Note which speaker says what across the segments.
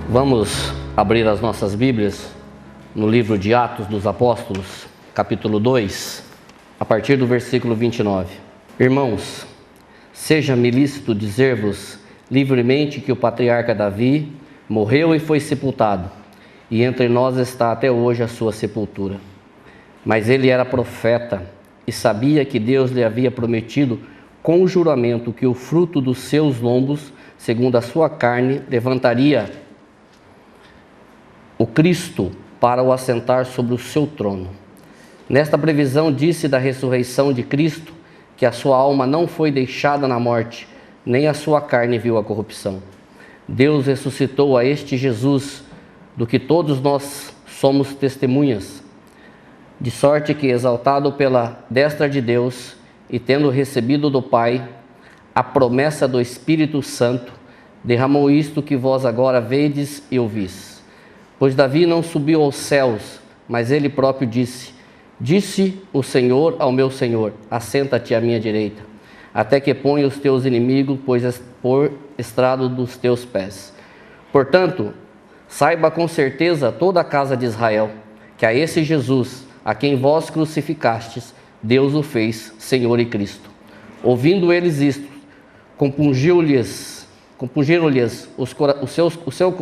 Speaker 1: Vamos abrir as nossas Bíblias no livro de Atos dos Apóstolos, capítulo 2, a partir do versículo 29. Irmãos, seja-me lícito dizer-vos livremente que o patriarca Davi morreu e foi sepultado, e entre nós está até hoje a sua sepultura. Mas ele era profeta e sabia que Deus lhe havia prometido com juramento que o fruto dos seus lombos, segundo a sua carne, levantaria o Cristo para o assentar sobre o seu trono. Nesta previsão disse da ressurreição de Cristo que a sua alma não foi deixada na morte, nem a sua carne viu a corrupção. Deus ressuscitou a este Jesus, do que todos nós somos testemunhas, de sorte que, exaltado pela destra de Deus e tendo recebido do Pai a promessa do Espírito Santo, derramou isto que vós agora vedes e ouvis. Pois Davi não subiu aos céus, mas ele próprio disse o Senhor ao meu Senhor, assenta-te à minha direita, até que ponha os teus inimigos por estrado dos teus pés. Portanto, saiba com certeza toda a casa de Israel, que a esse Jesus, a quem vós crucificastes, Deus o fez Senhor e Cristo. Ouvindo eles isto, compungiram-lhes os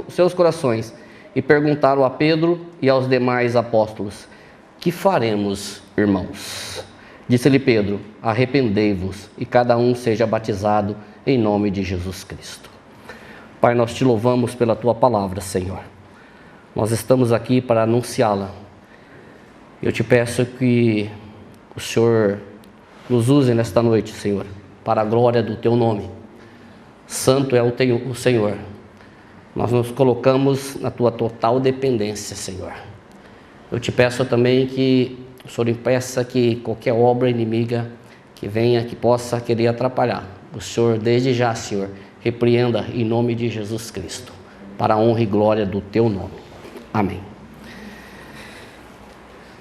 Speaker 1: seus corações, e perguntaram a Pedro e aos demais apóstolos: que faremos, irmãos? Disse-lhe Pedro: arrependei-vos e cada um seja batizado em nome de Jesus Cristo. Pai, nós te louvamos pela tua palavra, Senhor. Nós estamos aqui para anunciá-la. Eu te peço que o Senhor nos use nesta noite, Senhor, para a glória do teu nome. Santo é o Senhor. Nós nos colocamos na tua total dependência, Senhor. Eu te peço também que o Senhor impeça que qualquer obra inimiga que venha, que possa querer atrapalhar, o Senhor, desde já, Senhor, repreenda em nome de Jesus Cristo, para a honra e glória do teu nome. Amém.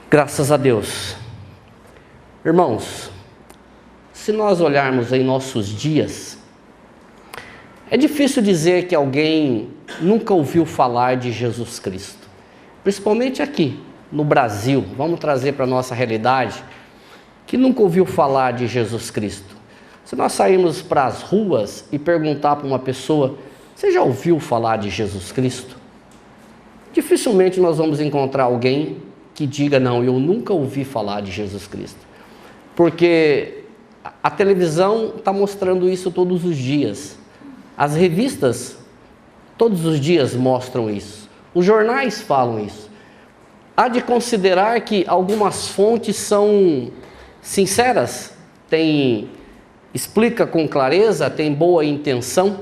Speaker 1: Graças a Deus. Irmãos, se nós olharmos em nossos dias, é difícil dizer que alguém nunca ouviu falar de Jesus Cristo, principalmente aqui no Brasil. Vamos trazer para a nossa realidade, que nunca ouviu falar de Jesus Cristo. Se nós sairmos para as ruas e perguntar para uma pessoa: você já ouviu falar de Jesus Cristo? Dificilmente nós vamos encontrar alguém que diga: não, eu nunca ouvi falar de Jesus Cristo. Porque a televisão está mostrando isso todos os dias. As revistas todos os dias mostram isso. Os jornais falam isso. Há de considerar que algumas fontes são sinceras, explica com clareza, tem boa intenção.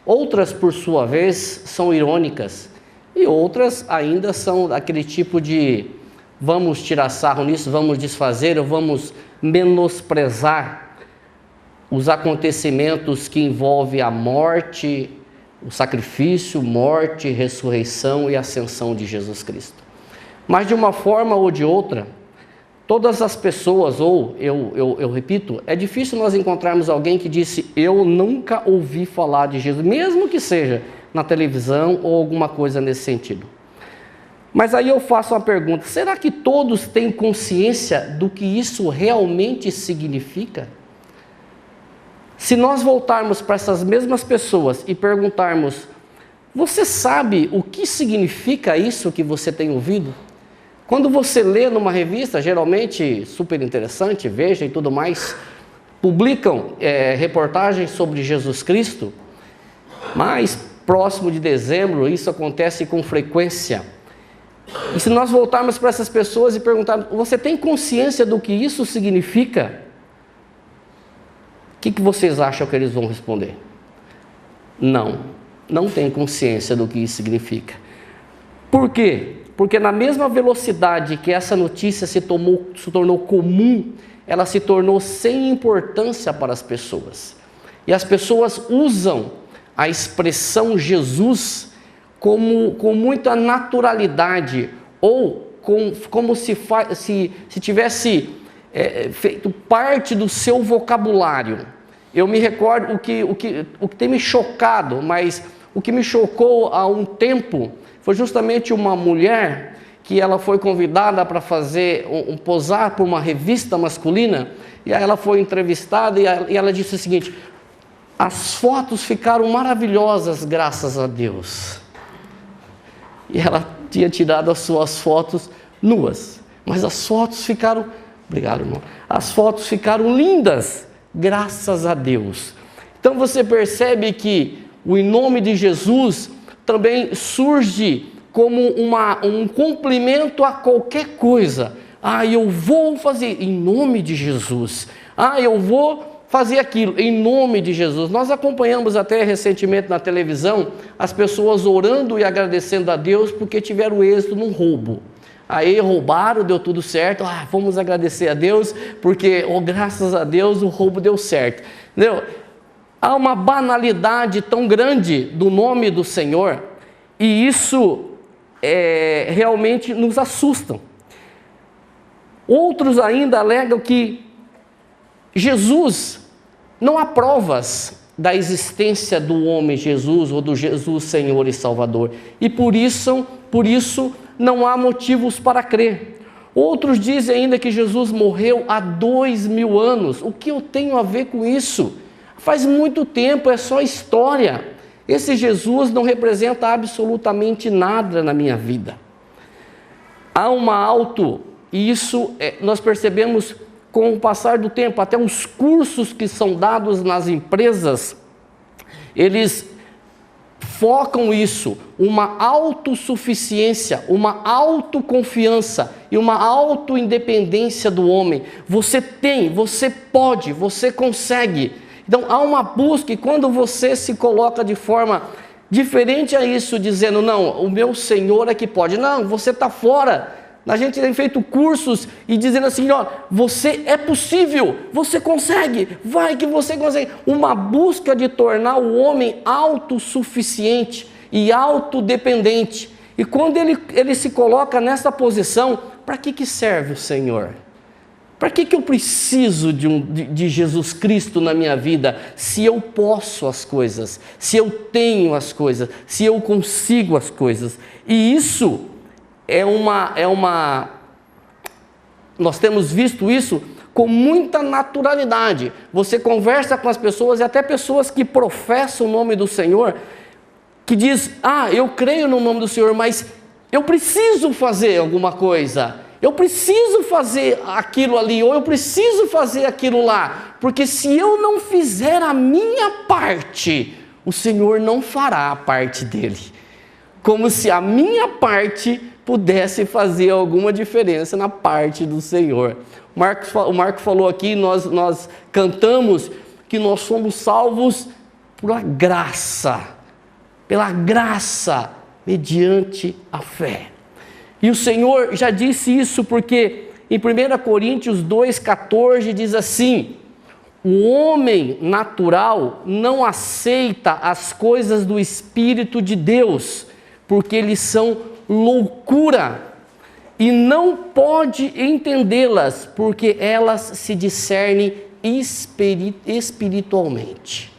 Speaker 1: Outras, por sua vez, são irônicas. E outras ainda são daquele tipo de: vamos tirar sarro nisso, vamos desfazer, ou vamos menosprezar os acontecimentos que envolvem a morte, o sacrifício, morte, ressurreição e ascensão de Jesus Cristo. Mas de uma forma ou de outra, todas as pessoas, eu repito, é difícil nós encontrarmos alguém que disse: eu nunca ouvi falar de Jesus, mesmo que seja na televisão ou alguma coisa nesse sentido. Mas aí eu faço uma pergunta: será que todos têm consciência do que isso realmente significa? Se nós voltarmos para essas mesmas pessoas e perguntarmos: você sabe o que significa isso que você tem ouvido? Quando você lê numa revista, geralmente super interessante, Veja e tudo mais, publicam reportagens sobre Jesus Cristo, mais próximo de dezembro isso acontece com frequência. E se nós voltarmos para essas pessoas e perguntarmos: você tem consciência do que isso significa? O que vocês acham que eles vão responder? Não tem consciência do que isso significa. Por quê? Porque na mesma velocidade que essa notícia se tornou comum, ela se tornou sem importância para as pessoas. E as pessoas usam a expressão Jesus com muita naturalidade, ou como se tivesse feito parte do seu vocabulário. Eu me recordo o que tem me chocado, mas O que me chocou há um tempo foi justamente uma mulher que ela foi convidada para fazer posar por uma revista masculina, e aí ela foi entrevistada e ela disse o seguinte: as fotos ficaram maravilhosas, graças a Deus. E ela tinha tirado as suas fotos nuas, mas as fotos ficaram, obrigado, irmão, as fotos ficaram lindas, graças a Deus. Então você percebe que o em nome de Jesus também surge como um complemento a qualquer coisa. Eu vou fazer em nome de Jesus. Eu vou fazer aquilo em nome de Jesus. Nós acompanhamos até recentemente na televisão as pessoas orando e agradecendo a Deus porque tiveram êxito num roubo. Aí roubaram, deu tudo certo. Vamos agradecer a Deus porque, graças a Deus, o roubo deu certo. Entendeu? Há uma banalidade tão grande do nome do Senhor, e isso realmente nos assustam. Outros ainda alegam que Jesus, não há provas da existência do homem Jesus ou do Jesus Senhor e Salvador, e por isso não há motivos para crer. Outros dizem ainda que Jesus morreu há 2000 anos. O que eu tenho a ver com isso? Faz muito tempo, é só história. Esse Jesus não representa absolutamente nada na minha vida. Há e isso nós percebemos com o passar do tempo, até os cursos que são dados nas empresas, eles focam isso, uma autossuficiência, uma autoconfiança e uma autoindependência do homem. Você tem, você pode, você consegue. Então há uma busca, e quando você se coloca de forma diferente a isso, dizendo, não, o meu Senhor é que pode. Não, você está fora. A gente tem feito cursos e dizendo assim, você é possível, você consegue, vai que você consegue. Uma busca de tornar o homem autossuficiente e autodependente. E quando ele se coloca nessa posição, para que serve o Senhor? Para que eu preciso de Jesus Cristo na minha vida, se eu posso as coisas, se eu tenho as coisas, se eu consigo as coisas? E isso nós temos visto isso com muita naturalidade. Você conversa com as pessoas, e até pessoas que professam o nome do Senhor, que diz, eu creio no nome do Senhor, mas eu preciso fazer alguma coisa. Eu preciso fazer aquilo ali, ou eu preciso fazer aquilo lá, porque se eu não fizer a minha parte, o Senhor não fará a parte dele. Como se a minha parte pudesse fazer alguma diferença na parte do Senhor. O Marco falou aqui, nós cantamos que nós somos salvos pela graça, mediante a fé. E o Senhor já disse isso, porque em 1 Coríntios 2,14 diz assim: o homem natural não aceita as coisas do Espírito de Deus, porque eles são loucura, e não pode entendê-las, porque elas se discernem espiritualmente.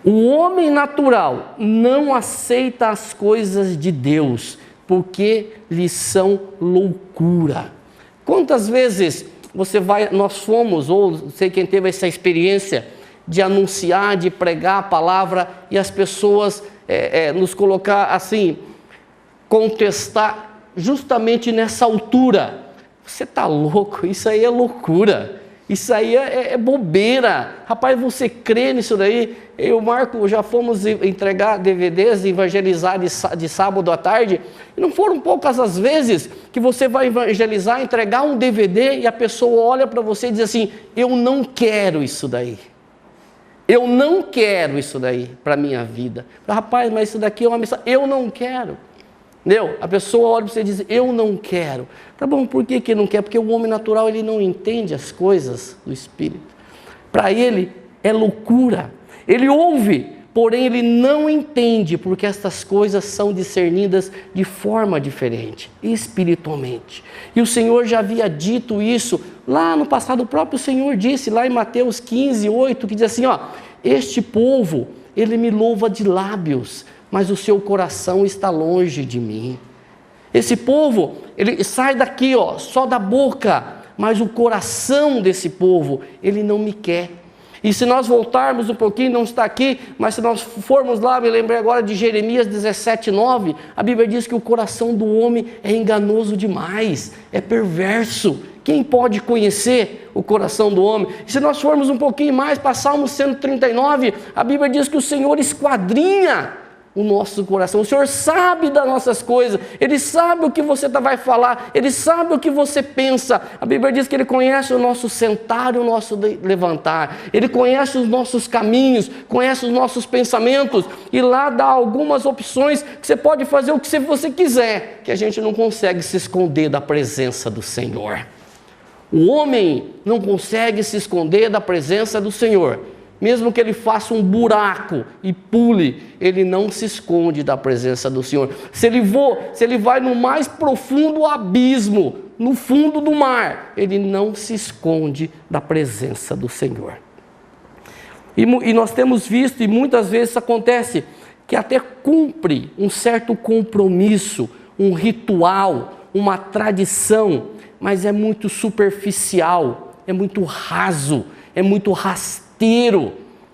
Speaker 1: O homem natural não aceita as coisas de Deus, porque lhes são loucura. Quantas vezes nós fomos, ou sei quem teve essa experiência, de anunciar, de pregar a palavra, e as pessoas nos colocar assim, contestar justamente nessa altura. Você está louco? Isso aí é loucura. Isso aí é bobeira. Rapaz, você crê nisso daí? Eu e o Marco já fomos entregar DVDs, evangelizar de sábado à tarde, e não foram poucas as vezes que você vai evangelizar, entregar um DVD, e a pessoa olha para você e diz assim, eu não quero isso daí. Eu não quero isso daí para a minha vida. Rapaz, mas isso daqui é uma missão. Eu não quero. Entendeu? A pessoa olha para você e diz, eu não quero. Tá bom, por que não quer? Porque o homem natural, ele não entende as coisas do Espírito. Para ele é loucura. Ele ouve, porém ele não entende, porque estas coisas são discernidas de forma diferente, espiritualmente. E o Senhor já havia dito isso lá no passado. O próprio Senhor disse lá em Mateus 15:8, que diz assim, este povo, ele me louva de lábios, mas o seu coração está longe de mim. Esse povo, ele sai daqui, só da boca, mas o coração desse povo, ele não me quer. E se nós voltarmos um pouquinho, não está aqui, mas se nós formos lá, me lembrei agora de Jeremias 17:9, a Bíblia diz que o coração do homem é enganoso demais, é perverso. Quem pode conhecer o coração do homem? E se nós formos um pouquinho mais para Salmo 139, a Bíblia diz que o Senhor esquadrinha o nosso coração. O Senhor sabe das nossas coisas, Ele sabe o que você vai falar, Ele sabe o que você pensa. A Bíblia diz que Ele conhece o nosso sentar e o nosso levantar, Ele conhece os nossos caminhos, conhece os nossos pensamentos, e lá dá algumas opções que você pode fazer o que você quiser, que a gente não consegue se esconder da presença do Senhor. O homem não consegue se esconder da presença do Senhor. Mesmo que ele faça um buraco e pule, ele não se esconde da presença do Senhor. Se ele vai no mais profundo abismo, no fundo do mar, ele não se esconde da presença do Senhor. E nós temos visto, e muitas vezes isso acontece, que até cumpre um certo compromisso, um ritual, uma tradição, mas é muito superficial, é muito raso, é muito rasteiro,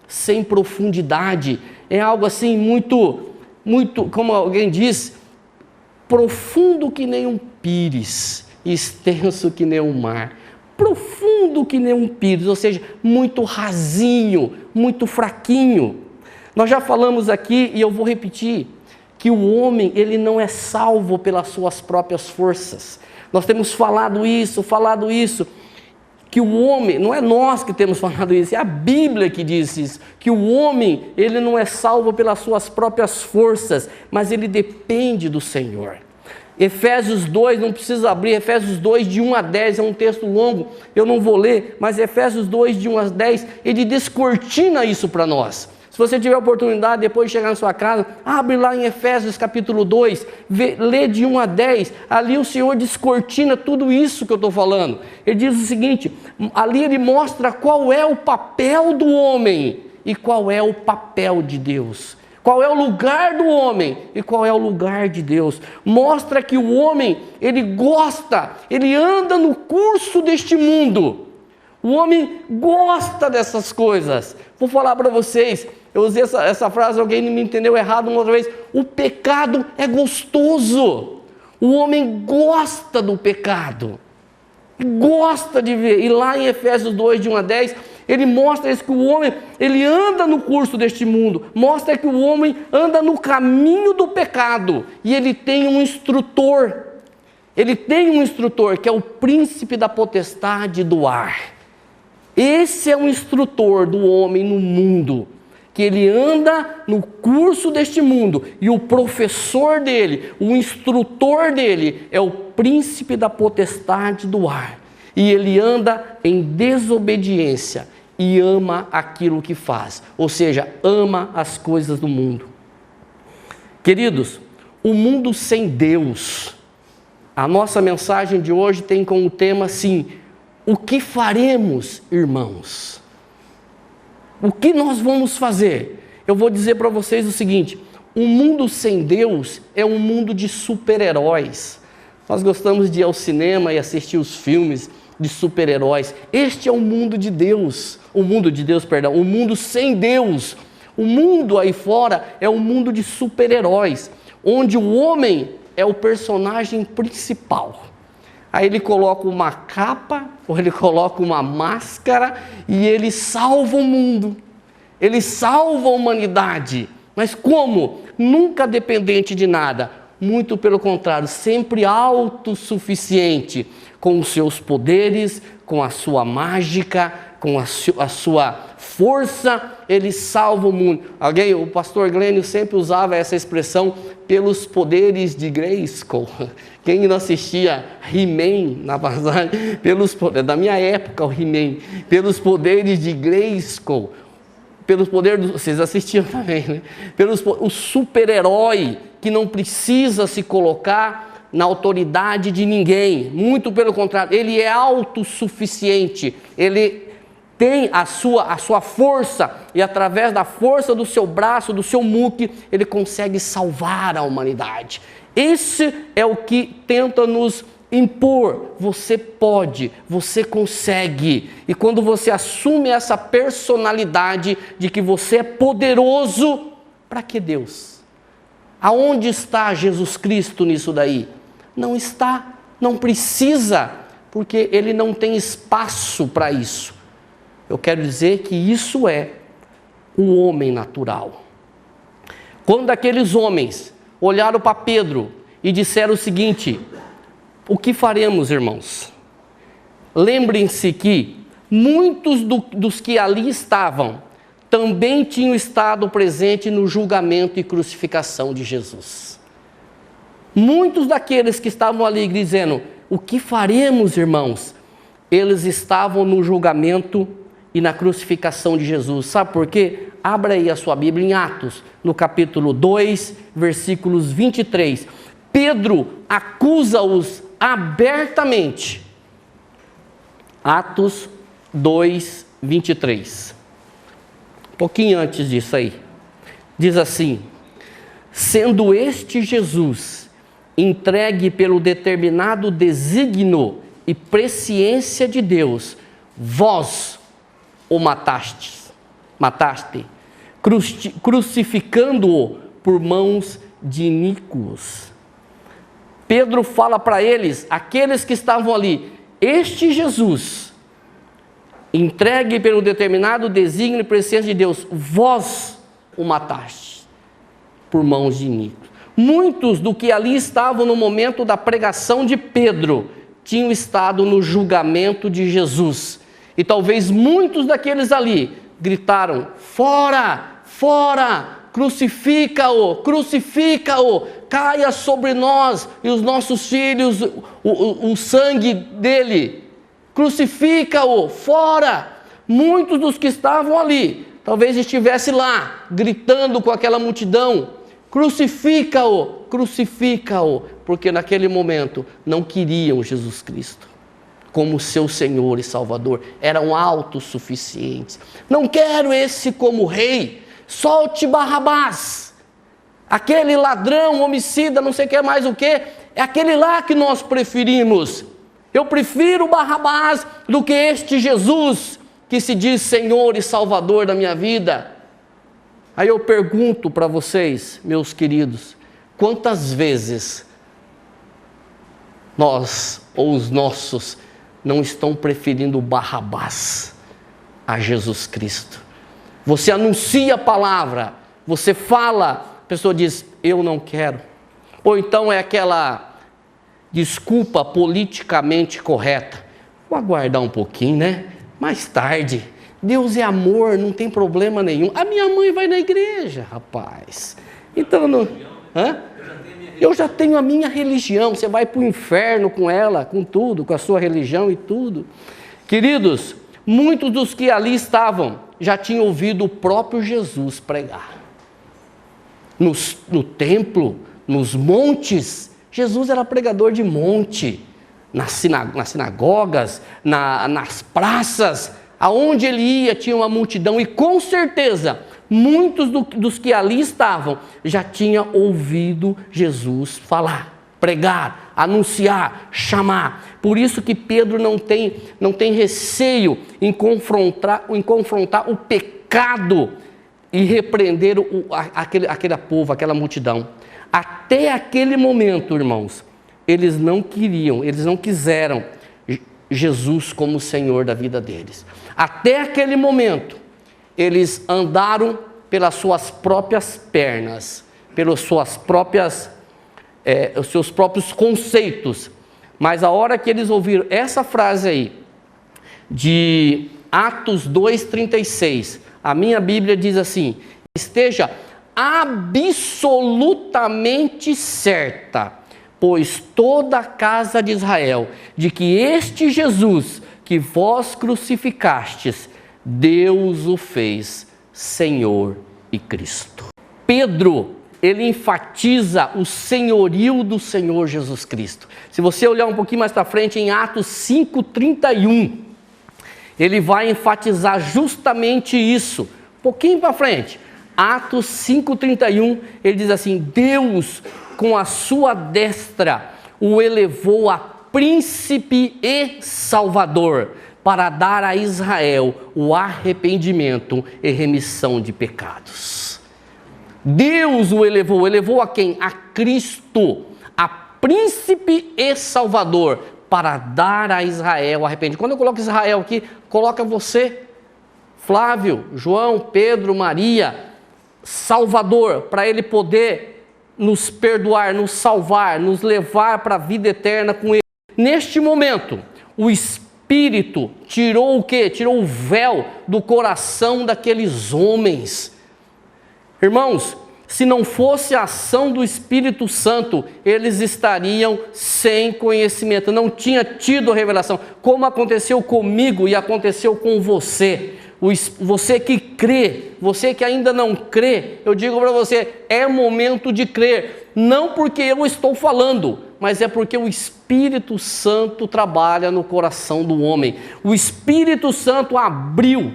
Speaker 1: sem profundidade, é algo assim muito, como alguém diz, profundo que nem um pires, extenso que nem um mar, profundo que nem um pires, ou seja, muito rasinho, muito fraquinho. Nós já falamos aqui, e eu vou repetir, que o homem, ele não é salvo pelas suas próprias forças. Nós temos falado isso, que o homem, não é nós que temos falado isso, é a Bíblia que diz isso, que o homem, ele não é salvo pelas suas próprias forças, mas ele depende do Senhor. Efésios 2, não precisa abrir, Efésios 2 de 1 a 10, é um texto longo, eu não vou ler, mas Efésios 2 de 1 a 10, ele descortina isso para nós. Se você tiver oportunidade, depois de chegar na sua casa, abre lá em Efésios capítulo 2, lê de 1 a 10, ali o Senhor descortina tudo isso que eu estou falando. Ele diz o seguinte, ali ele mostra qual é o papel do homem e qual é o papel de Deus. Qual é o lugar do homem e qual é o lugar de Deus. Mostra que o homem, ele anda no curso deste mundo. O homem gosta dessas coisas. Vou falar para vocês, eu usei essa frase, alguém me entendeu errado uma outra vez. O pecado é gostoso. O homem gosta do pecado. Gosta de ver. E lá em Efésios 2, de 1 a 10, ele mostra isso, que o homem, ele anda no curso deste mundo. Mostra que o homem anda no caminho do pecado. E ele tem um instrutor. Ele tem um instrutor que é o príncipe da potestade do ar. Esse é o instrutor do homem no mundo, que ele anda no curso deste mundo, e o professor dele, o instrutor dele, é o príncipe da potestade do ar, e ele anda em desobediência, e ama aquilo que faz, ou seja, ama as coisas do mundo. Queridos, o mundo sem Deus, a nossa mensagem de hoje tem como tema assim: o que faremos, irmãos? O que nós vamos fazer? Eu vou dizer para vocês o seguinte: um mundo sem Deus é um mundo de super-heróis. Nós gostamos de ir ao cinema e assistir os filmes de super-heróis. Este é o mundo de Deus. O mundo sem Deus. O mundo aí fora é um mundo de super-heróis, onde o homem é o personagem principal. Aí ele coloca uma capa, ou ele coloca uma máscara, e ele salva o mundo. Ele salva a humanidade. Mas como? Nunca dependente de nada. Muito pelo contrário, sempre autossuficiente, com os seus poderes, com a sua mágica, com a sua força, ele salva o mundo. O pastor Glênio sempre usava essa expressão, pelos poderes de Grayskull. Quem não assistia He-Man na passagem, da minha época o He-Man, pelos poderes de Grayskull, pelos poderes, vocês assistiam também, né? O super-herói que não precisa se colocar na autoridade de ninguém, muito pelo contrário, ele é autossuficiente, ele tem a sua força, e através da força do seu braço, do seu muque, ele consegue salvar a humanidade. Esse é o que tenta nos impor. Você pode, você consegue. E quando você assume essa personalidade de que você é poderoso, para que Deus? Aonde está Jesus Cristo nisso daí? Não está, não precisa, porque ele não tem espaço para isso. Eu quero dizer que isso é o homem natural. Quando aqueles homens olharam para Pedro e disseram o seguinte: o que faremos, irmãos? Lembrem-se que muitos dos que ali estavam também tinham estado presentes no julgamento e crucificação de Jesus. Muitos daqueles que estavam ali dizendo: o que faremos, irmãos? Eles estavam no julgamento e na crucificação de Jesus. Sabe por quê? Abra aí a sua Bíblia em Atos, no capítulo 2, versículos 23. Pedro acusa-os abertamente. Atos 2, 23. Um pouquinho antes disso aí. Diz assim: sendo este Jesus entregue pelo determinado desígnio e presciência de Deus, vós o mataste, crucificando-o por mãos de iníquos. Pedro fala para eles, aqueles que estavam ali: este Jesus, entregue pelo determinado desígnio e presciência de Deus, vós o mataste por mãos de iníquos. Muitos do que ali estavam no momento da pregação de Pedro tinham estado no julgamento de Jesus. E talvez muitos daqueles ali gritaram: fora, fora, crucifica-o, crucifica-o, caia sobre nós e os nossos filhos o sangue dele, crucifica-o, fora. Muitos dos que estavam ali, talvez estivesse lá, gritando com aquela multidão: crucifica-o, crucifica-o, porque naquele momento não queriam Jesus Cristo como seu Senhor e Salvador, eram autossuficientes. Não quero esse como rei, solte Barrabás, aquele ladrão, homicida, não sei o que mais o que, é aquele lá que nós preferimos. Eu prefiro Barrabás do que este Jesus que se diz Senhor e Salvador da minha vida. Aí eu pergunto para vocês, meus queridos, quantas vezes nós ou os nossos não estão preferindo Barrabás a Jesus Cristo? Você anuncia a palavra, você fala, a pessoa diz: eu não quero. Ou então é aquela desculpa politicamente correta: vou aguardar um pouquinho, né? Mais tarde. Deus é amor, não tem problema nenhum. A minha mãe vai na igreja, rapaz. Então, não... Hã? Eu já tenho a minha religião. Você vai para o inferno com ela, com tudo, com a sua religião e tudo. Queridos, muitos dos que ali estavam já tinham ouvido o próprio Jesus pregar. No templo, nos montes, Jesus era pregador de monte. Nas sinagogas, nas praças, aonde ele ia tinha uma multidão, e com certeza muitos dos que ali estavam já tinham ouvido Jesus falar, pregar, anunciar, chamar. Por isso que Pedro não tem receio em confrontar o pecado e repreender aquele povo, aquela multidão. Até aquele momento, irmãos, eles não quiseram Jesus como Senhor da vida deles. Até aquele momento, eles andaram pelas suas próprias pernas, pelas suas próprias, os seus próprios conceitos. Mas a hora que eles ouviram essa frase aí, de Atos 2,36, a minha Bíblia diz assim: esteja absolutamente certa, pois toda a casa de Israel, de que este Jesus que vós crucificastes, Deus o fez Senhor e Cristo. Pedro, ele enfatiza o senhorio do Senhor Jesus Cristo. Se você olhar um pouquinho mais para frente, em Atos 5,31, ele vai enfatizar justamente isso. Um pouquinho para frente, Atos 5,31, ele diz assim: Deus, com a sua destra, o elevou a príncipe e salvador, para dar a Israel o arrependimento e remissão de pecados. Deus o elevou a quem? A Cristo, a príncipe e salvador, para dar a Israel o arrependimento. Quando eu coloco Israel aqui, coloca você, Flávio, João, Pedro, Maria, Salvador, para Ele poder nos perdoar, nos salvar, nos levar para a vida eterna com Ele. Neste momento, o Espírito tirou o quê? Tirou o véu do coração daqueles homens. Irmãos, se não fosse a ação do Espírito Santo, eles estariam sem conhecimento, não tinha tido a revelação, como aconteceu comigo e aconteceu com você. Você que crê, você que ainda não crê, eu digo para você, é momento de crer, não porque eu estou falando, mas é porque o Espírito Santo trabalha no coração do homem. O Espírito Santo abriu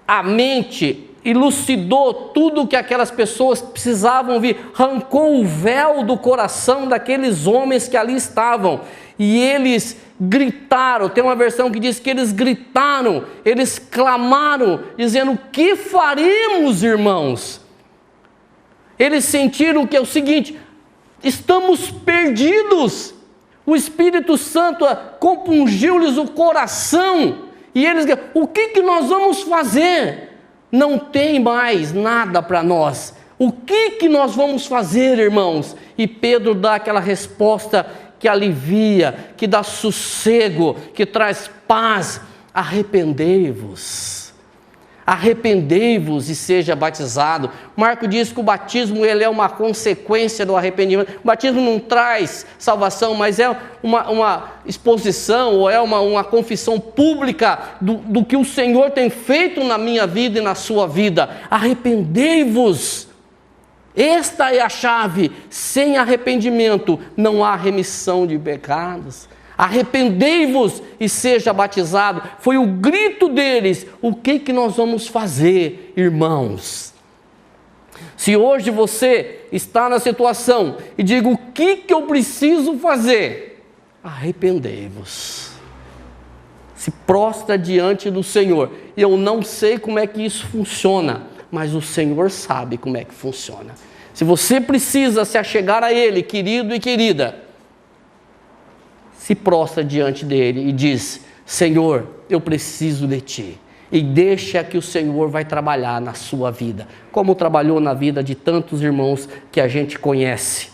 Speaker 1: a mente, elucidou tudo o que aquelas pessoas precisavam ouvir, arrancou o véu do coração daqueles homens que ali estavam, e eles gritaram. Tem uma versão que diz que eles gritaram, eles clamaram, dizendo: o que faremos, irmãos? Eles sentiram que é o seguinte: estamos perdidos. O Espírito Santo compungiu-lhes o coração, e eles: o que nós vamos fazer? Não tem mais nada para nós. O que nós vamos fazer, irmãos? E Pedro dá aquela resposta que alivia, que dá sossego, que traz paz: arrependei-vos. Arrependei-vos e seja batizado. Marco diz que o batismo ele é uma consequência do arrependimento. O batismo não traz salvação, mas é uma exposição, ou é uma confissão pública do que o Senhor tem feito na minha vida e na sua vida. Arrependei-vos. Esta é a chave. Sem arrependimento não há remissão de pecados. Arrependei-vos e seja batizado. Foi o grito deles. O que nós vamos fazer, irmãos? Se hoje você está na situação e diga: o que eu preciso fazer? Arrependei-vos. Se prostra diante do Senhor. Eu não sei como é que isso funciona, mas o Senhor sabe como é que funciona. Se você precisa se achegar a Ele, querido e querida, se prostra diante dele e diz: Senhor, eu preciso de Ti. E deixa que o Senhor vai trabalhar na sua vida, como trabalhou na vida de tantos irmãos que a gente conhece.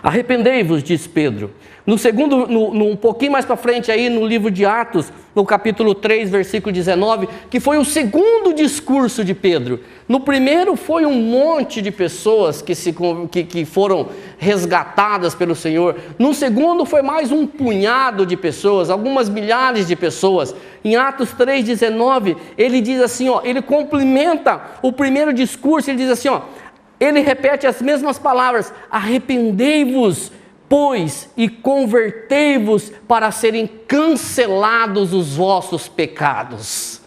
Speaker 1: Arrependei-vos, diz Pedro. Um pouquinho mais para frente aí no livro de Atos, no capítulo 3, versículo 19, que foi o segundo discurso de Pedro. No primeiro foi um monte de pessoas que foram resgatadas pelo Senhor. No segundo foi mais um punhado de pessoas, algumas milhares de pessoas. Em Atos 3, 19, ele diz assim, ele complementa o primeiro discurso, ele diz assim, ele repete as mesmas palavras: arrependei-vos, pois, e convertei-vos para serem cancelados os vossos pecados.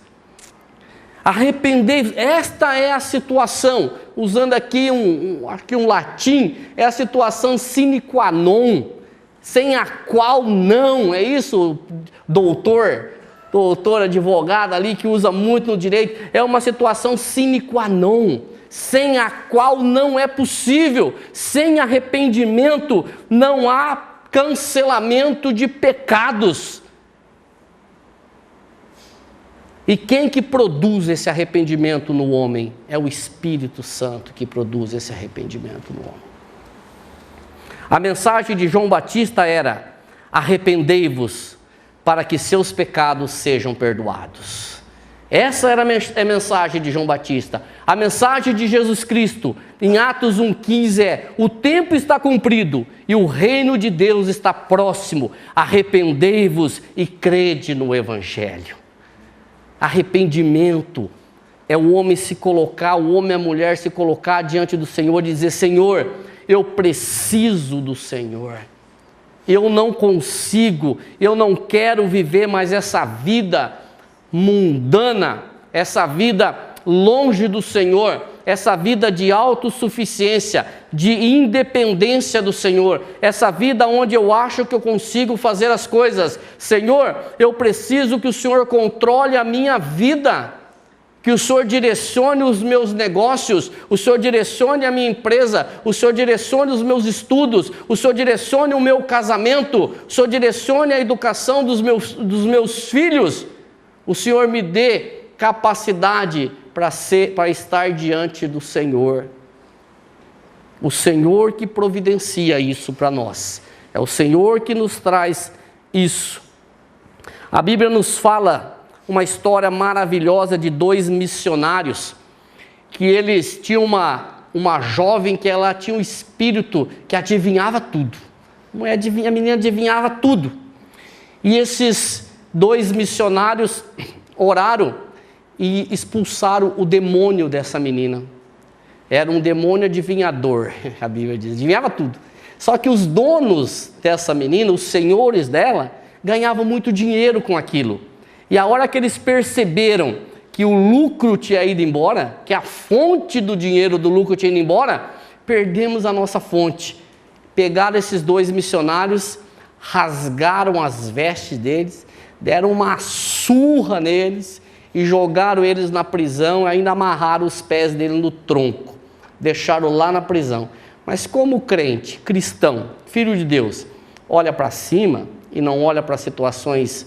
Speaker 1: Arrependei-vos, esta é a situação, usando aqui um latim, é a situação sine qua non, sem a qual não, é isso, doutor advogado ali que usa muito no direito, é uma situação sine qua non, sem a qual não é possível. Sem arrependimento não há cancelamento de pecados. E quem que produz esse arrependimento no homem? É o Espírito Santo que produz esse arrependimento no homem. A mensagem de João Batista era: arrependei-vos para que seus pecados sejam perdoados. Essa era a mensagem de João Batista. A mensagem de Jesus Cristo, em Atos 1,15 é: o tempo está cumprido e o reino de Deus está próximo. Arrependei-vos e crede no Evangelho. Arrependimento é o homem se colocar, o homem e a mulher se colocar diante do Senhor e dizer: Senhor, eu preciso do Senhor. eu não consigo, eu não quero viver mais essa vida mundana, essa vida longe do Senhor, essa vida de autossuficiência, de independência do Senhor, essa vida onde eu acho que eu consigo fazer as coisas. Senhor, eu preciso que o Senhor controle a minha vida, que o Senhor direcione os meus negócios, o Senhor direcione a minha empresa, o Senhor direcione os meus estudos, o Senhor direcione o meu casamento, o Senhor direcione a educação dos meus filhos, o Senhor me dê capacidade para estar diante do Senhor. O Senhor que providencia isso para nós, é o Senhor que nos traz isso. A Bíblia nos fala uma história maravilhosa de 2 missionários, que eles tinham uma jovem que ela tinha um espírito que adivinhava tudo. A menina adivinhava tudo. E esses 2 missionários oraram e expulsaram o demônio dessa menina. Era um demônio adivinhador, a Bíblia diz, adivinhava tudo. Só que os donos dessa menina, os senhores dela, ganhavam muito dinheiro com aquilo. E a hora que eles perceberam que o lucro tinha ido embora, que a fonte do dinheiro do lucro tinha ido embora, perdemos a nossa fonte. Pegaram esses 2 missionários, rasgaram as vestes deles, deram uma surra neles e jogaram eles na prisão, ainda amarraram os pés dele no tronco, deixaram lá na prisão. Mas como crente, cristão, filho de Deus, olha para cima e não olha para as situações,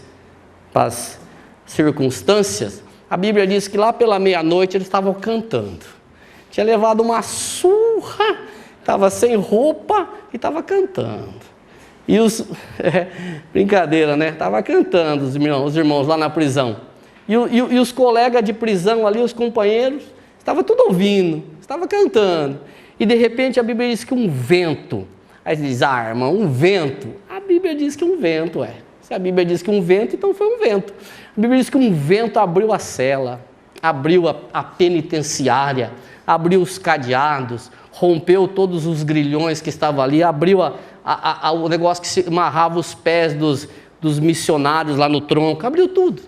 Speaker 1: para as circunstâncias, a Bíblia diz que lá pela meia-noite eles estavam cantando. Tinha levado uma surra, estava sem roupa e estava cantando. E brincadeira, né? Estava cantando os irmãos lá na prisão. E os colegas de prisão ali, os companheiros, estavam tudo ouvindo, estavam cantando. E de repente a Bíblia diz que um vento, aí diz, irmão, um vento. A Bíblia diz que um vento, Se a Bíblia diz que um vento, então foi um vento. A Bíblia diz que um vento abriu a cela, abriu a penitenciária, abriu os cadeados, rompeu todos os grilhões que estavam ali, abriu o negócio que se amarrava os pés dos missionários lá no tronco, abriu tudo.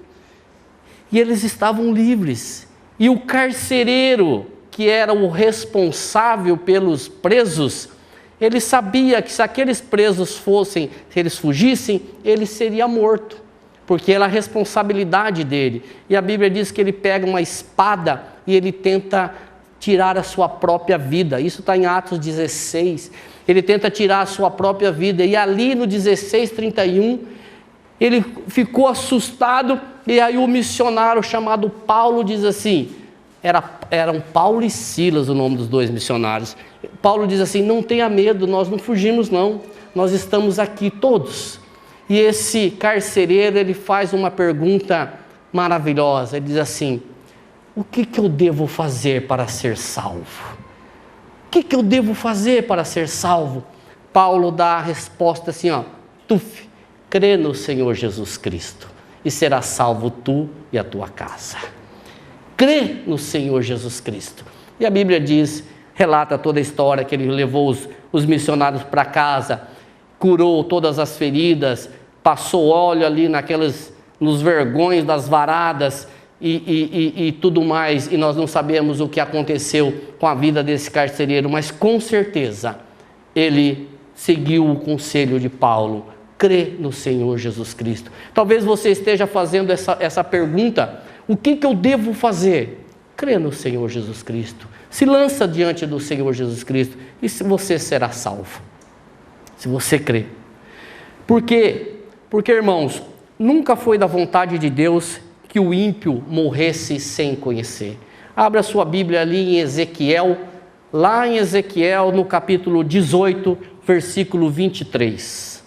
Speaker 1: E eles estavam livres. E o carcereiro, que era o responsável pelos presos, ele sabia que se aqueles presos se eles fugissem, ele seria morto, porque era a responsabilidade dele. E a Bíblia diz que ele pega uma espada e ele tenta tirar a sua própria vida. Isso está em Atos 16. Ele tenta tirar a sua própria vida. E ali no 16:31, ele ficou assustado. E aí o missionário chamado Paulo diz assim, eram Paulo e Silas o nome dos 2 missionários. Paulo diz assim, não tenha medo, nós não fugimos não, nós estamos aqui todos. E esse carcereiro, ele faz uma pergunta maravilhosa, ele diz assim, o que eu devo fazer para ser salvo? O que eu devo fazer para ser salvo? Paulo dá a resposta assim, crê no Senhor Jesus Cristo e será salvo tu e a tua casa. Crê no Senhor Jesus Cristo. E a Bíblia relata toda a história que ele levou os missionários para casa, curou todas as feridas, passou óleo ali nos vergões das varadas e tudo mais, e nós não sabemos o que aconteceu com a vida desse carcereiro, mas com certeza ele seguiu o conselho de Paulo, crê no Senhor Jesus Cristo. Talvez você esteja fazendo essa pergunta, o que eu devo fazer? Crê no Senhor Jesus Cristo, se lança diante do Senhor Jesus Cristo e você será salvo, se você crê. Por quê? Porque, irmãos, nunca foi da vontade de Deus que o ímpio morresse sem conhecer. Abra sua Bíblia ali em Ezequiel, lá em Ezequiel no capítulo 18, versículo 23.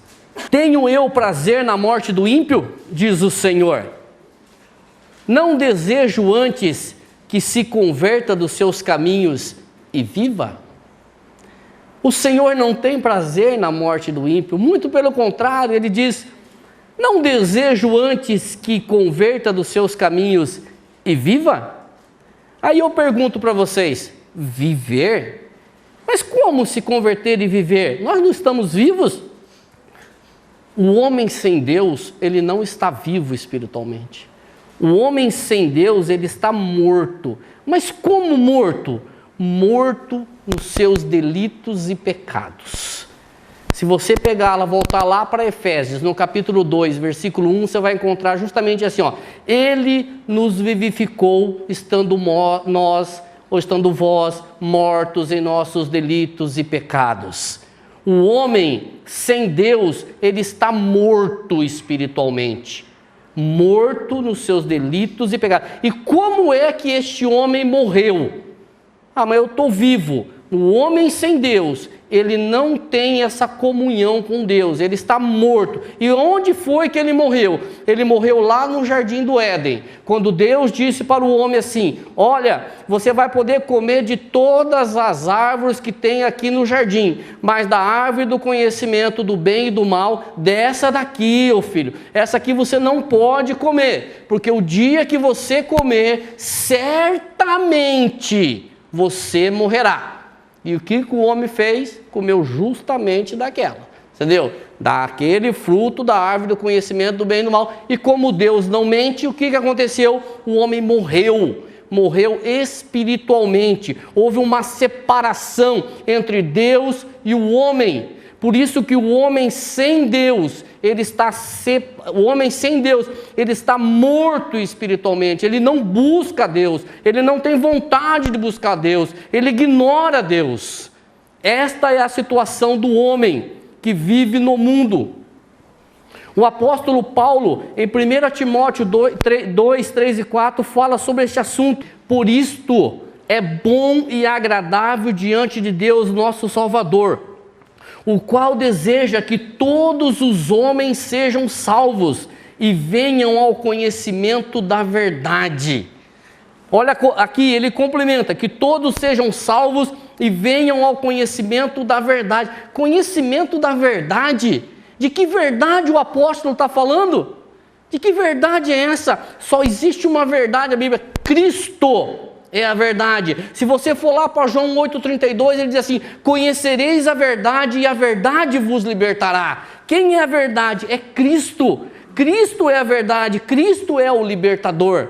Speaker 1: Tenho eu prazer na morte do ímpio? Diz o Senhor. Não desejo antes que se converta dos seus caminhos e viva? O Senhor não tem prazer na morte do ímpio, muito pelo contrário, ele diz, não desejo antes que converta dos seus caminhos e viva? Aí eu pergunto para vocês, viver? Mas como se converter e viver? Nós não estamos vivos? O homem sem Deus, ele não está vivo espiritualmente. O homem sem Deus, ele está morto. Mas como morto? Morto nos seus delitos e pecados. Se você voltar lá para Efésios, no capítulo 2, versículo 1, você vai encontrar justamente assim, ó. Ele nos vivificou, estando vós mortos em nossos delitos e pecados. O homem sem Deus, ele está morto espiritualmente. Morto nos seus delitos e pecados. E como é que este homem morreu? Ah, mas eu estou vivo. O homem sem Deus, ele não tem essa comunhão com Deus, ele está morto. E onde foi que ele morreu? Ele morreu lá no jardim do Éden, quando Deus disse para o homem assim: olha, você vai poder comer de todas as árvores que tem aqui no jardim, mas da árvore do conhecimento do bem e do mal, dessa daqui, ô filho, essa aqui você não pode comer, porque o dia que você comer, certamente você morrerá. E o que o homem fez? Comeu justamente daquela, entendeu? Daquele fruto da árvore do conhecimento do bem e do mal. E como Deus não mente, o que aconteceu? O homem morreu espiritualmente. Houve uma separação entre Deus e o homem. Por isso que o homem sem Deus, ele está morto espiritualmente. Ele não busca Deus, ele não tem vontade de buscar Deus, ele ignora Deus. Esta é a situação do homem que vive no mundo. O apóstolo Paulo, em 1 Timóteo 2, 3 e 4, fala sobre este assunto. Por isto é bom e agradável diante de Deus, nosso Salvador, o qual deseja que todos os homens sejam salvos e venham ao conhecimento da verdade. Olha aqui, ele complementa, que todos sejam salvos e venham ao conhecimento da verdade. Conhecimento da verdade? De que verdade o apóstolo está falando? De que verdade é essa? Só existe uma verdade na Bíblia: Cristo é a verdade. Se você for lá para João 8,32, ele diz assim: conhecereis a verdade e a verdade vos libertará. Quem é a verdade? É Cristo. Cristo é a verdade, Cristo é o libertador.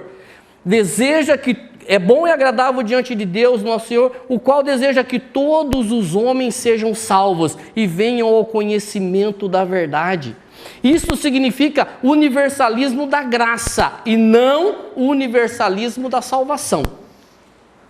Speaker 1: Deseja que é bom e agradável diante de Deus, nosso Senhor, o qual deseja que todos os homens sejam salvos e venham ao conhecimento da verdade. Isso significa universalismo da graça e não universalismo da salvação.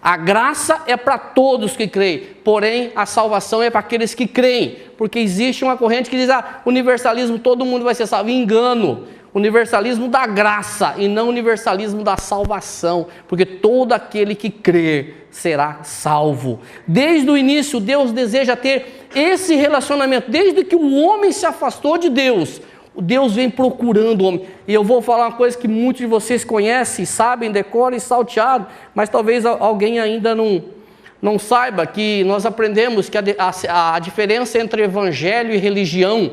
Speaker 1: A graça é para todos que creem, porém a salvação é para aqueles que creem, porque existe uma corrente que diz: universalismo, todo mundo vai ser salvo. Engano. Universalismo da graça e não universalismo da salvação, porque todo aquele que crer será salvo. Desde o início, Deus deseja ter esse relacionamento. Desde que o homem se afastou de Deus, Deus vem procurando o homem. E eu vou falar uma coisa que muitos de vocês conhecem, sabem, decoram e salteado, mas talvez alguém ainda não saiba, que nós aprendemos que a diferença entre evangelho e religião.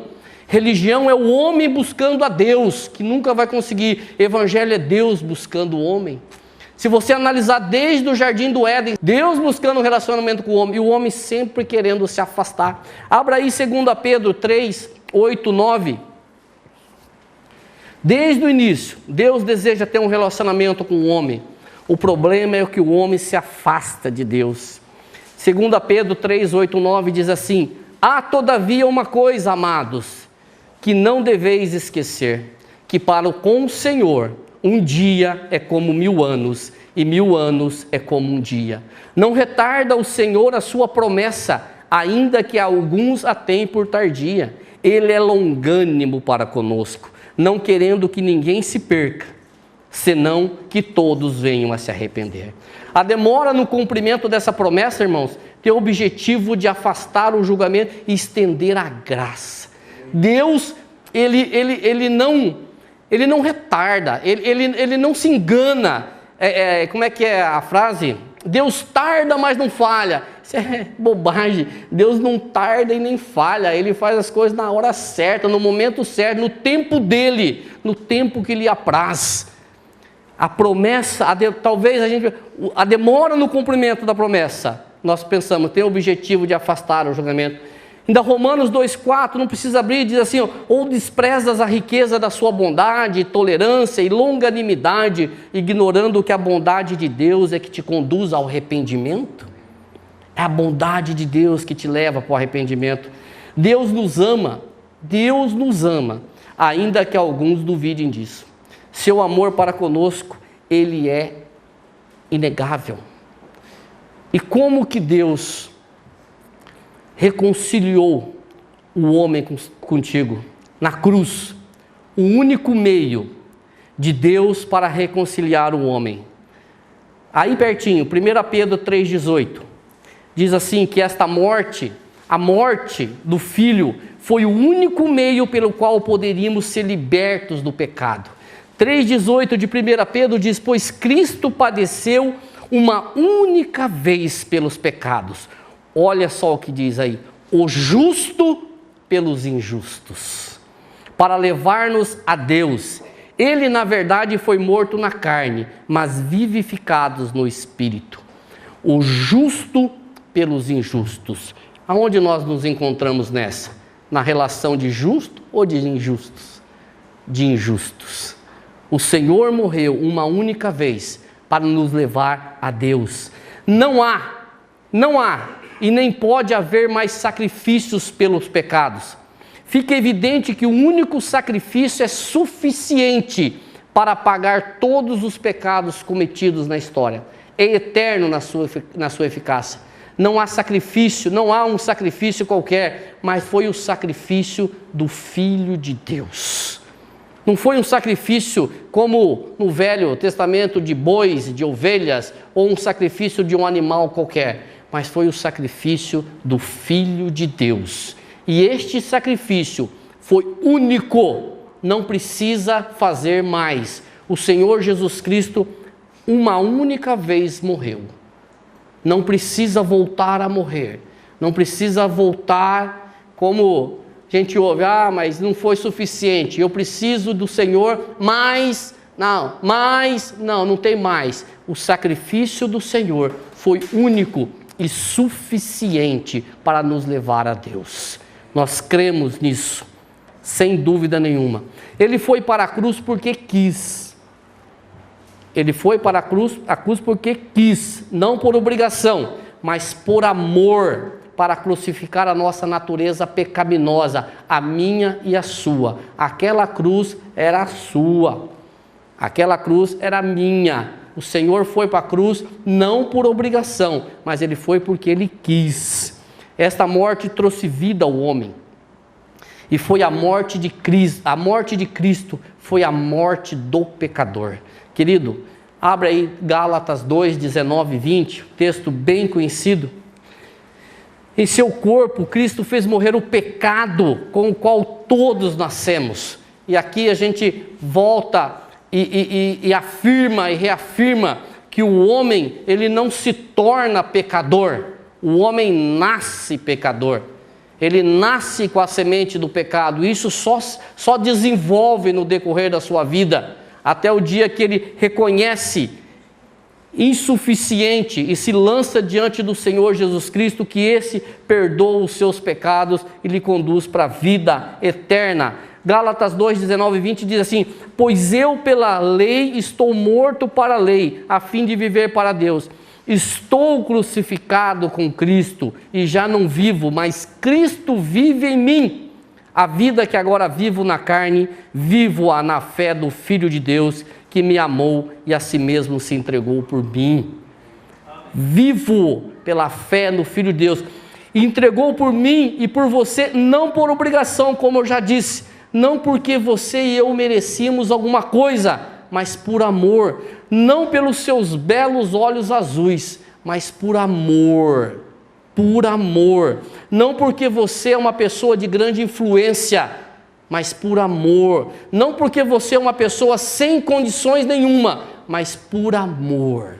Speaker 1: Religião é o homem buscando a Deus, que nunca vai conseguir. Evangelho é Deus buscando o homem. Se você analisar desde o jardim do Éden, Deus buscando um relacionamento com o homem, e o homem sempre querendo se afastar. Abra aí 2 Pedro 3, 8, 9. Desde o início, Deus deseja ter um relacionamento com o homem. O problema é que o homem se afasta de Deus. 2 Pedro 3, 8, 9 diz assim: há todavia uma coisa, amados, que não deveis esquecer, que para com o Senhor um dia é como 1000 anos, e 1000 anos é como um dia. Não retarda o Senhor a sua promessa, ainda que alguns a tenham por tardia. Ele é longânimo para conosco, não querendo que ninguém se perca, senão que todos venham a se arrepender. A demora no cumprimento dessa promessa, irmãos, tem o objetivo de afastar o julgamento e estender a graça. Deus, ele não retarda, ele não se engana. Como é que é a frase? Deus tarda, mas não falha. Isso é bobagem. Deus não tarda e nem falha. Ele faz as coisas na hora certa, no momento certo, no tempo dele, no tempo que lhe apraz. A promessa, talvez a demora no cumprimento da promessa, nós pensamos, tem o objetivo de afastar o julgamento. Ainda Romanos 2,4, não precisa abrir, diz assim: ou desprezas a riqueza da sua bondade, tolerância e longanimidade, ignorando que a bondade de Deus é que te conduz ao arrependimento? É a bondade de Deus que te leva para o arrependimento. Deus nos ama, ainda que alguns duvidem disso. Seu amor para conosco, Ele é inegável. E como que Deus reconciliou o homem contigo? Na cruz, o único meio de Deus para reconciliar o homem. Aí pertinho, 1 Pedro 3,18, diz assim que esta morte, a morte do Filho, foi o único meio pelo qual poderíamos ser libertos do pecado. 3,18 de 1 Pedro diz: pois Cristo padeceu uma única vez pelos pecados. Olha só o que diz aí: o justo pelos injustos, para levar-nos a Deus. Ele, na verdade, foi morto na carne, mas vivificados no Espírito. O justo pelos injustos. Aonde nós nos encontramos nessa? Na relação de justo ou de injustos? De injustos. O Senhor morreu uma única vez para nos levar a Deus. Não há e nem pode haver mais sacrifícios pelos pecados. Fica evidente que o único sacrifício é suficiente para pagar todos os pecados cometidos na história. É eterno na sua eficácia. Não há sacrifício, não há um sacrifício qualquer, mas foi o sacrifício do Filho de Deus. Não foi um sacrifício como no Velho Testamento de bois, de ovelhas, ou um sacrifício de um animal qualquer, mas foi o sacrifício do Filho de Deus. E este sacrifício foi único, não precisa fazer mais. O Senhor Jesus Cristo, uma única vez morreu. Não precisa voltar a morrer. Não precisa voltar como a gente ouve: mas não foi suficiente. Eu preciso do Senhor, mas não tem mais. O sacrifício do Senhor foi único e suficiente para nos levar a Deus. Nós cremos nisso, sem dúvida nenhuma. Ele foi para a cruz porque quis. Ele foi para a cruz porque quis, não por obrigação, mas por amor, para crucificar a nossa natureza pecaminosa, a minha e a sua. Aquela cruz era a sua, aquela cruz era minha. O Senhor foi para a cruz não por obrigação, mas Ele foi porque Ele quis. Esta morte trouxe vida ao homem. E foi a morte de Cristo. A morte de Cristo foi a morte do pecador. Querido, abre aí Gálatas 2, 19 e 20, texto bem conhecido. Em seu corpo, Cristo fez morrer o pecado com o qual todos nascemos. E aqui a gente volta e afirma e reafirma que o homem, ele não se torna pecador. O homem nasce pecador. Ele nasce com a semente do pecado. Isso só desenvolve no decorrer da sua vida, até o dia que ele reconhece insuficiente e se lança diante do Senhor Jesus Cristo, que esse perdoa os seus pecados e lhe conduz para a vida eterna. Gálatas 2, 19 e 20 diz assim: pois eu pela lei estou morto para a lei, a fim de viver para Deus. Estou crucificado com Cristo e já não vivo, mas Cristo vive em mim. A vida que agora vivo na carne, vivo-a na fé do Filho de Deus, que me amou e a si mesmo se entregou por mim. Vivo pela fé no Filho de Deus. E entregou por mim e por você, não por obrigação, como eu já disse, não porque você e eu merecíamos alguma coisa, mas por amor, não pelos seus belos olhos azuis, mas por amor, não porque você é uma pessoa de grande influência, mas por amor, não porque você é uma pessoa sem condições nenhuma, mas por amor,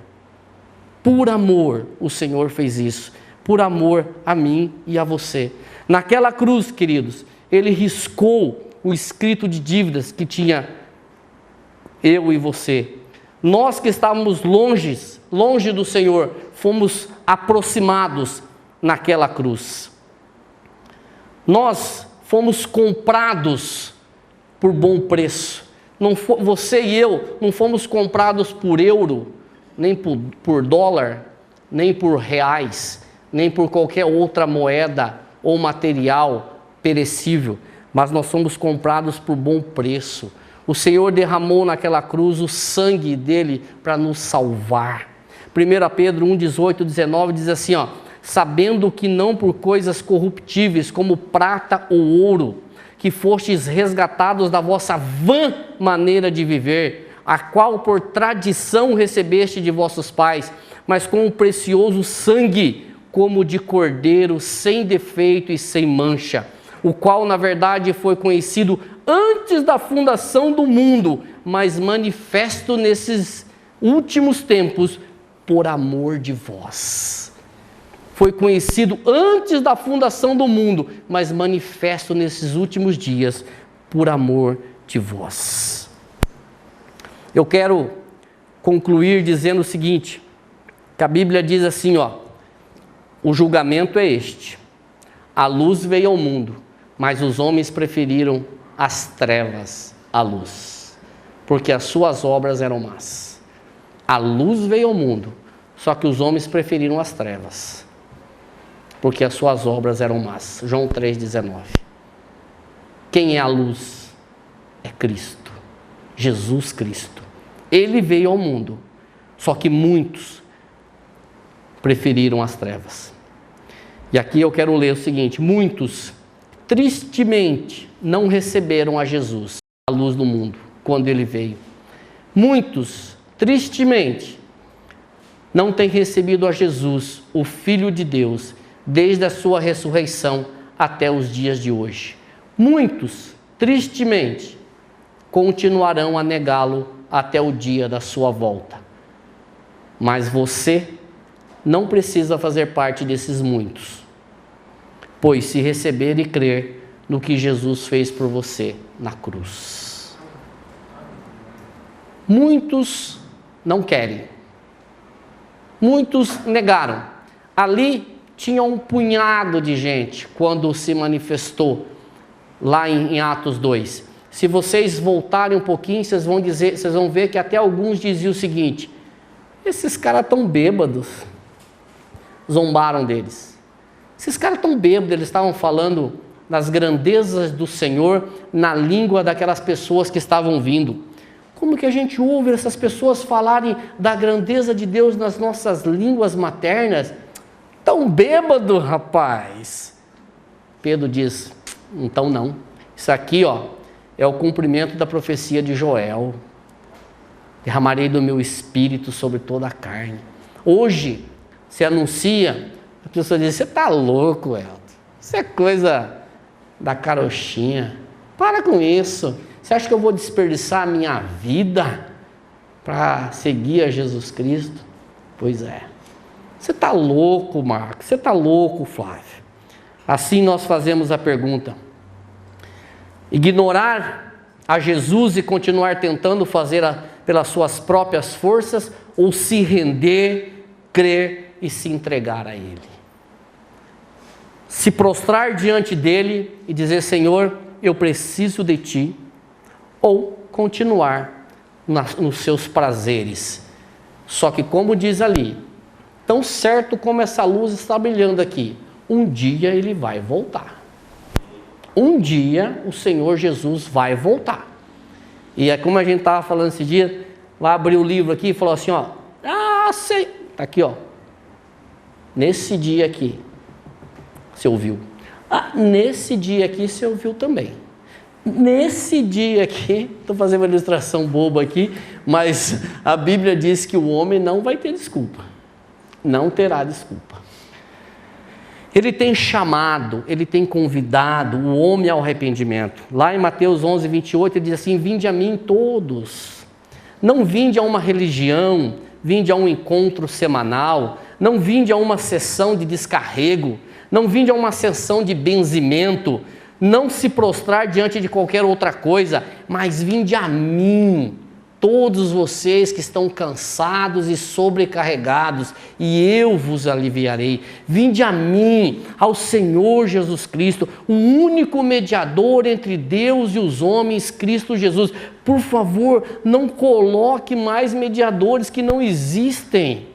Speaker 1: o Senhor fez isso, por amor a mim e a você. Naquela cruz, queridos, Ele riscou o escrito de dívidas que tinha eu e você. Nós que estávamos longe do Senhor, fomos aproximados naquela cruz. Nós fomos comprados por bom preço. Você e eu não fomos comprados por euro, nem por dólar, nem por reais, nem por qualquer outra moeda ou material perecível, mas nós somos comprados por bom preço. O Senhor derramou naquela cruz o sangue dele para nos salvar. 1 Pedro 1, 18, 19 diz assim, sabendo que não por coisas corruptíveis como prata ou ouro, que fostes resgatados da vossa vã maneira de viver, a qual por tradição recebeste de vossos pais, mas com o precioso sangue, como de cordeiro, sem defeito e sem mancha, o qual na verdade foi conhecido antes da fundação do mundo, mas manifesto nesses últimos tempos por amor de vós. Foi conhecido antes da fundação do mundo, mas manifesto nesses últimos dias por amor de vós. Eu quero concluir dizendo o seguinte, que a Bíblia diz assim, o julgamento é este: a luz veio ao mundo, mas os homens preferiram as trevas à luz, porque as suas obras eram más. A luz veio ao mundo, só que os homens preferiram as trevas, porque as suas obras eram más. João 3,19. Quem é a luz? É Cristo, Jesus Cristo. Ele veio ao mundo, só que muitos preferiram as trevas. E aqui eu quero ler o seguinte: muitos, tristemente, não receberam a Jesus, a luz do mundo, quando ele veio. Muitos, tristemente, não têm recebido a Jesus, o Filho de Deus, desde a sua ressurreição até os dias de hoje. Muitos, tristemente, continuarão a negá-lo até o dia da sua volta. Mas você não precisa fazer parte desses muitos, pois se receber e crer no que Jesus fez por você na cruz. Muitos não querem, muitos negaram. Ali tinha um punhado de gente quando se manifestou lá em Atos 2. Se vocês voltarem um pouquinho, vocês vão ver que até alguns diziam o seguinte: esses caras estão bêbados. Zombaram deles. Esses caras estão bêbados, eles estavam falando das grandezas do Senhor na língua daquelas pessoas que estavam vindo. Como que a gente ouve essas pessoas falarem da grandeza de Deus nas nossas línguas maternas? Tão bêbado, rapaz. Pedro diz: então não. Isso aqui, é o cumprimento da profecia de Joel. Derramarei do meu espírito sobre toda a carne. Hoje, se anuncia, a pessoa diz: você está louco, Elton. Isso é coisa da carochinha. Para com isso. Você acha que eu vou desperdiçar a minha vida para seguir a Jesus Cristo? Pois é. Você está louco, Marcos. Você está louco, Flávio. Assim nós fazemos a pergunta: ignorar a Jesus e continuar tentando fazer pelas suas próprias forças, ou se render, crer e se entregar a Ele? Se prostrar diante dEle e dizer: Senhor, eu preciso de Ti, ou continuar nos seus prazeres. Só que, como diz ali, tão certo como essa luz está brilhando aqui, um dia Ele vai voltar. Um dia o Senhor Jesus vai voltar. E é como a gente estava falando esse dia, vai abrir o livro aqui e falou assim, sei. Tá aqui, nesse dia aqui, você ouviu. Nesse dia aqui você ouviu também. Nesse dia aqui, estou fazendo uma ilustração boba aqui, mas a Bíblia diz que o homem não vai ter desculpa. Não terá desculpa. Ele tem chamado, ele tem convidado o homem ao arrependimento. Lá em Mateus 11, 28, ele diz assim: vinde a mim todos. Não vinde a uma religião, vinde a um encontro semanal, não vinde a uma sessão de descarrego, não vinde a uma sessão de benzimento, não se prostrar diante de qualquer outra coisa, mas vinde a mim todos vocês que estão cansados e sobrecarregados, e eu vos aliviarei. Vinde a mim, ao Senhor Jesus Cristo, o único mediador entre Deus e os homens, Cristo Jesus. Por favor, não coloque mais mediadores que não existem.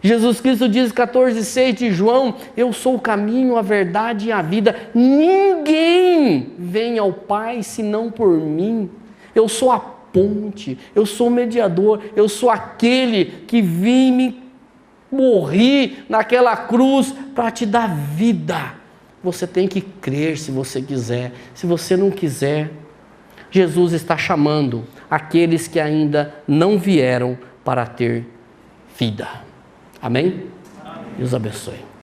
Speaker 1: Jesus Cristo diz, 14,6 de João, eu sou o caminho, a verdade e a vida. Ninguém vem ao Pai senão por mim. Eu sou a ponte, eu sou o mediador, eu sou aquele que vim me morrer naquela cruz para te dar vida. Você tem que crer se você quiser. Se você não quiser, Jesus está chamando aqueles que ainda não vieram para ter vida. Amém? Deus abençoe.